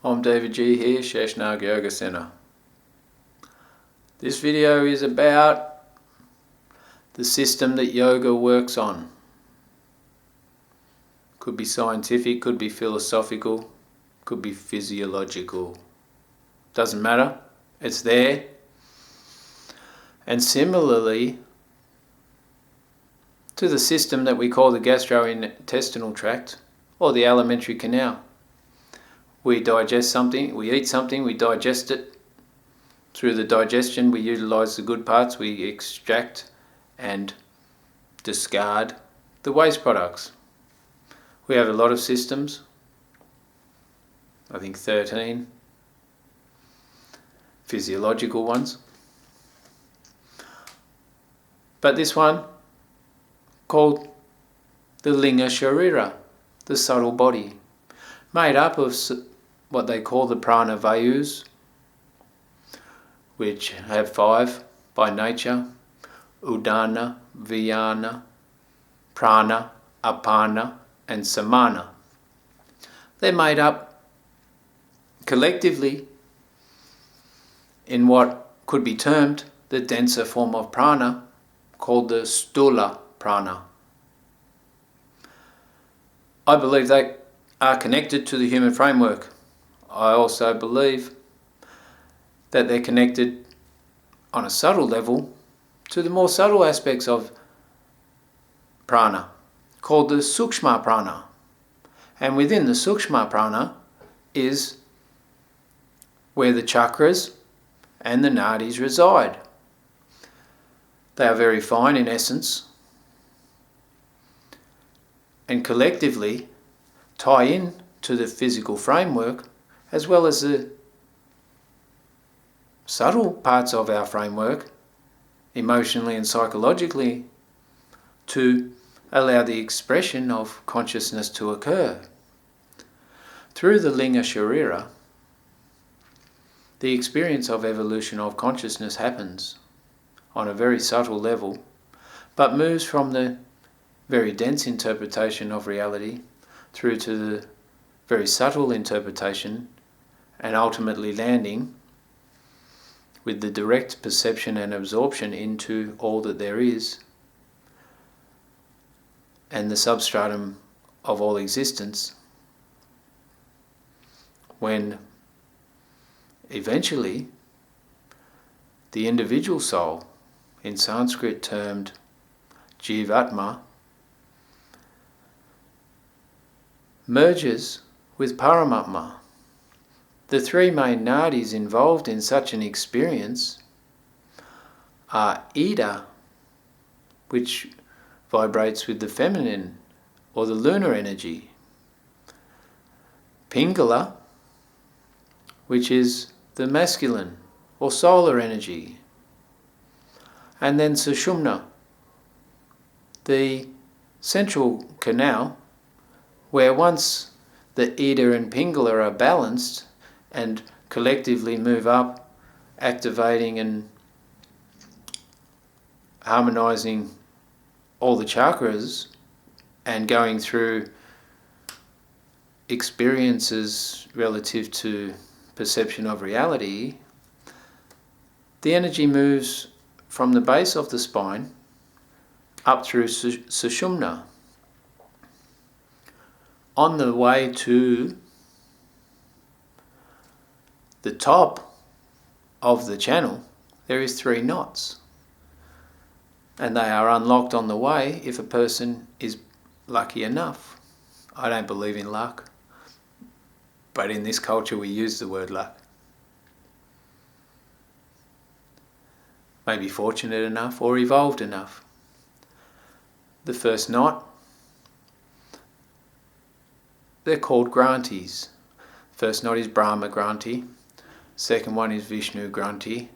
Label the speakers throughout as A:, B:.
A: I'm David G here, Sheshnaag Yoga Center. This video is about the system that yoga works on. Could be scientific, could be philosophical, could be physiological. Doesn't matter, it's there. And similarly to the system that we call the gastrointestinal tract or the alimentary canal. We digest something, we eat something, we digest it. Through the digestion we utilize the good parts, we extract and discard the waste products. We have a lot of systems, I think 13 physiological ones. But this one called the Linga Sharira, the subtle body, made up of what they call the prana vayus, which have 5 by nature: udana, vyana, prana, apana and samana. They're made up collectively in what could be termed the denser form of prana, called the stula prana. I believe they are connected to the human framework. I also believe that they're connected on a subtle level to the more subtle aspects of prana, called the sukshma prana. And within the sukshma prana is where the chakras and the nadis reside. They are very fine in essence and collectively tie in to the physical framework as well as the subtle parts of our framework, emotionally and psychologically, to allow the expression of consciousness to occur. Through the Linga Sharira, the experience of evolution of consciousness happens on a very subtle level, but moves from the very dense interpretation of reality through to the very subtle interpretation and ultimately landing with the direct perception and absorption into all that there is and the substratum of all existence, when eventually the individual soul, in Sanskrit termed Jivatma, merges with Paramatma. The 3 main nadis involved in such an experience are Ida, which vibrates with the feminine or the lunar energy; Pingala, which is the masculine or solar energy; and then Sushumna, the central canal, where once the Ida and Pingala are balanced and collectively move up, activating and harmonizing all the chakras and going through experiences relative to perception of reality, the energy moves from the base of the spine up through Sushumna. On the way to the top of the channel, there is 3 knots, and they are unlocked on the way if a person is lucky enough. I don't believe in luck, but in this culture we use the word luck. Maybe fortunate enough or evolved enough. The first knot, they're called Grantis. First knot is Brahma Granti, second one is Vishnu Granti,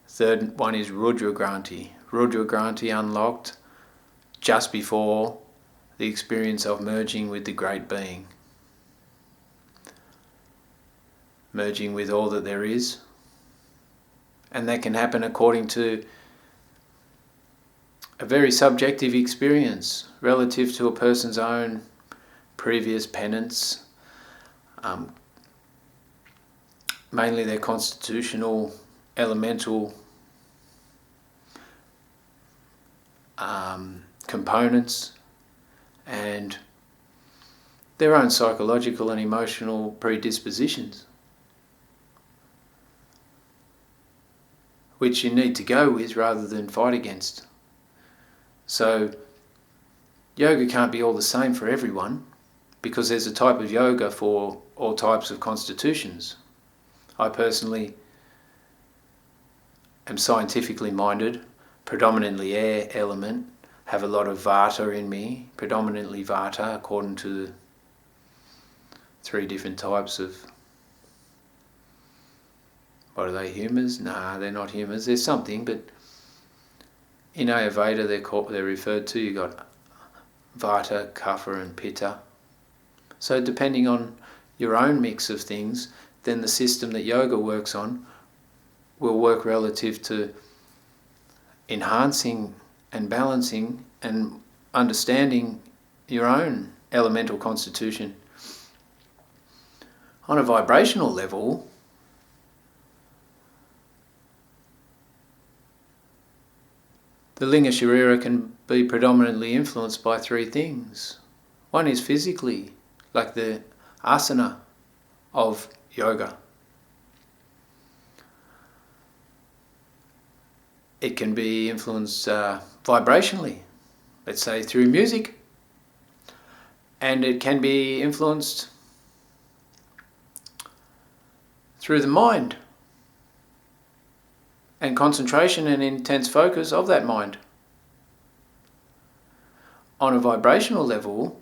A: third one is Rudra Granti. Rudra Granti unlocked just before the experience of merging with the Great Being. Merging with all that there is. And that can happen according to a very subjective experience relative to a person's own previous penance, mainly their constitutional, elemental components, and their own psychological and emotional predispositions, which you need to go with rather than fight against. So yoga can't be all the same for everyone, because there's a type of yoga for all types of constitutions. I personally am scientifically minded, predominantly air element, have a lot of vata in me, predominantly vata according to the 3 different types of, what are they, humas? Nah, they're not humas, there's something, but in Ayurveda they're referred to, you've got vata, kapha and pitta. So depending on your own mix of things, then the system that yoga works on will work relative to enhancing and balancing and understanding your own elemental constitution. On a vibrational level, the Linga Sharira can be predominantly influenced by 3 things. One is physically, like the asana of yoga. It can be influenced vibrationally, let's say through music, and it can be influenced through the mind and concentration and intense focus of that mind. On a vibrational level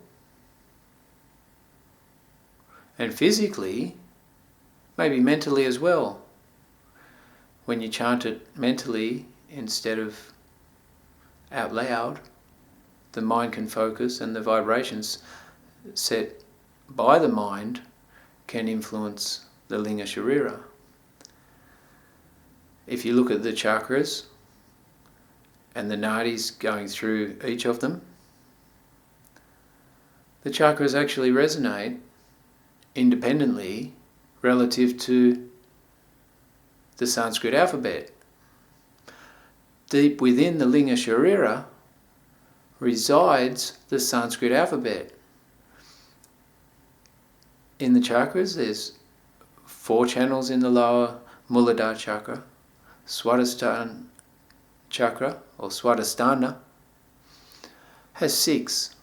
A: and physically, maybe mentally as well. When you chant it mentally instead of out loud, the mind can focus, and the vibrations set by the mind can influence the Linga Sharira. If you look at the chakras and the nadis going through each of them, the chakras actually resonate independently relative to the Sanskrit alphabet. Deep within the Linga Sharira resides the Sanskrit alphabet. In the chakras, there's 4 channels in the lower Muladhara chakra, Swadhisthana chakra, or Swadhisthana, has 6,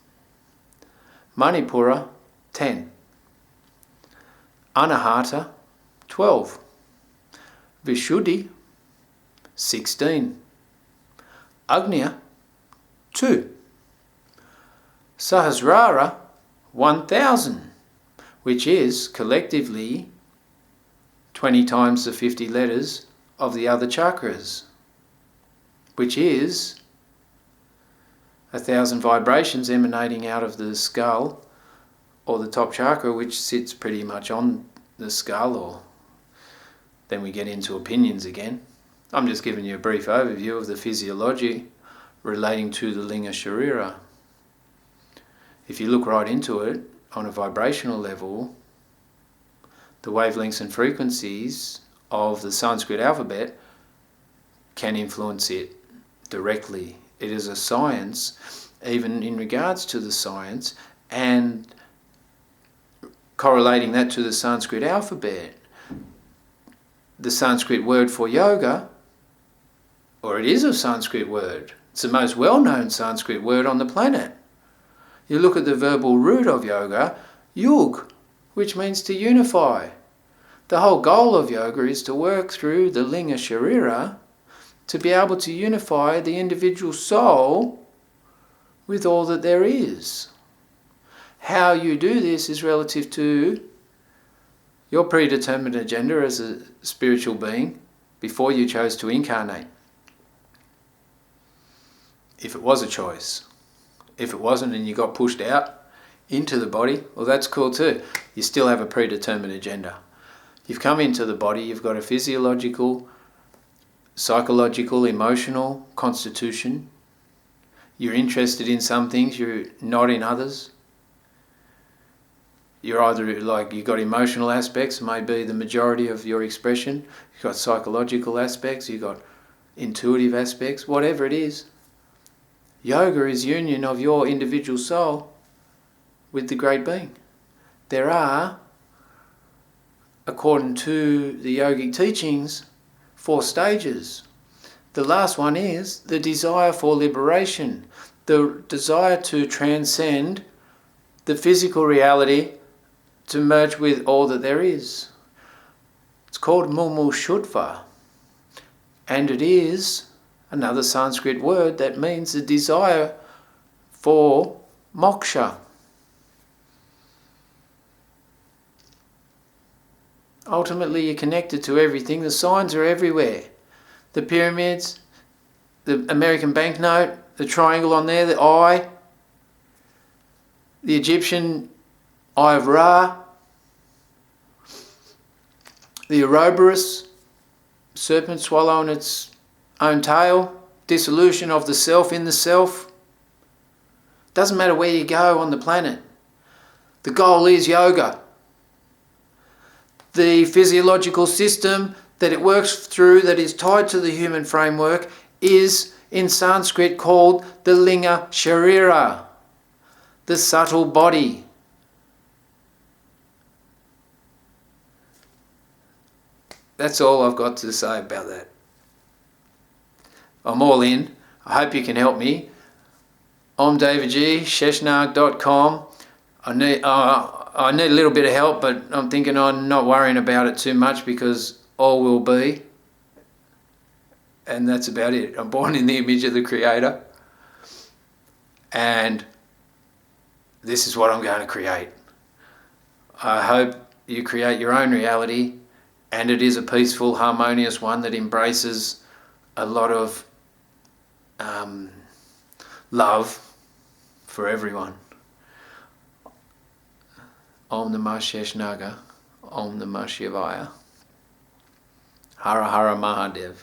A: Manipura 10, Anahata 12, Vishuddhi 16, Agnya 2, Sahasrara 1000, which is collectively 20 times the 50 letters of the other chakras, which is 1,000 vibrations emanating out of the skull or the top chakra, which sits pretty much on the skull, or then we get into opinions again. I'm just giving you a brief overview of the physiology relating to the Linga Sharira. If you look right into it on a vibrational level, the wavelengths and frequencies of the Sanskrit alphabet can influence it directly. It is a science, even in regards to the science, and correlating that to the Sanskrit alphabet. The Sanskrit word for yoga, or it is a Sanskrit word, it's the most well-known Sanskrit word on the planet. You look at the verbal root of yoga, yug, which means to unify. The whole goal of yoga is to work through the Linga Sharira to be able to unify the individual soul with all that there is. How you do this is relative to your predetermined agenda as a spiritual being before you chose to incarnate. If it was a choice. If it wasn't and you got pushed out into the body, well, that's cool too. You still have a predetermined agenda. You've come into the body, you've got a physiological, psychological, emotional constitution. You're interested in some things, you're not in others. you're either like, you've got emotional aspects, maybe the majority of your expression, you've got psychological aspects, you've got intuitive aspects, whatever it is. Yoga is union of your individual soul with the Great Being. There are, according to the yogic teachings, 4 stages. The last one is the desire for liberation, the desire to transcend the physical reality to merge with all that there is. It's called mumukshuttva, and it is another Sanskrit word that means the desire for moksha. Ultimately, you're connected to everything. The signs are everywhere. The pyramids, the American banknote, the triangle on there, the eye, the Egyptian Eye of Ra, the Ouroboros, serpent swallowing its own tail, dissolution of the self in the self. Doesn't matter where you go on the planet. The goal is yoga. The physiological system that it works through, that is tied to the human framework, is in Sanskrit called the linga sharira, the subtle body. That's all I've got to say about that. I'm all in. I hope you can help me. I'm David G, Sheshnaag.com. I need a little bit of help, but I'm thinking I'm not worrying about it too much because all will be. And that's about it. I'm born in the image of the Creator. And this is what I'm going to create. I hope you create your own reality, and it is a peaceful, harmonious one that embraces a lot of love for everyone. Om Namah Sheshnaga, Om Namah Shivaya, Hara Hara Mahadev.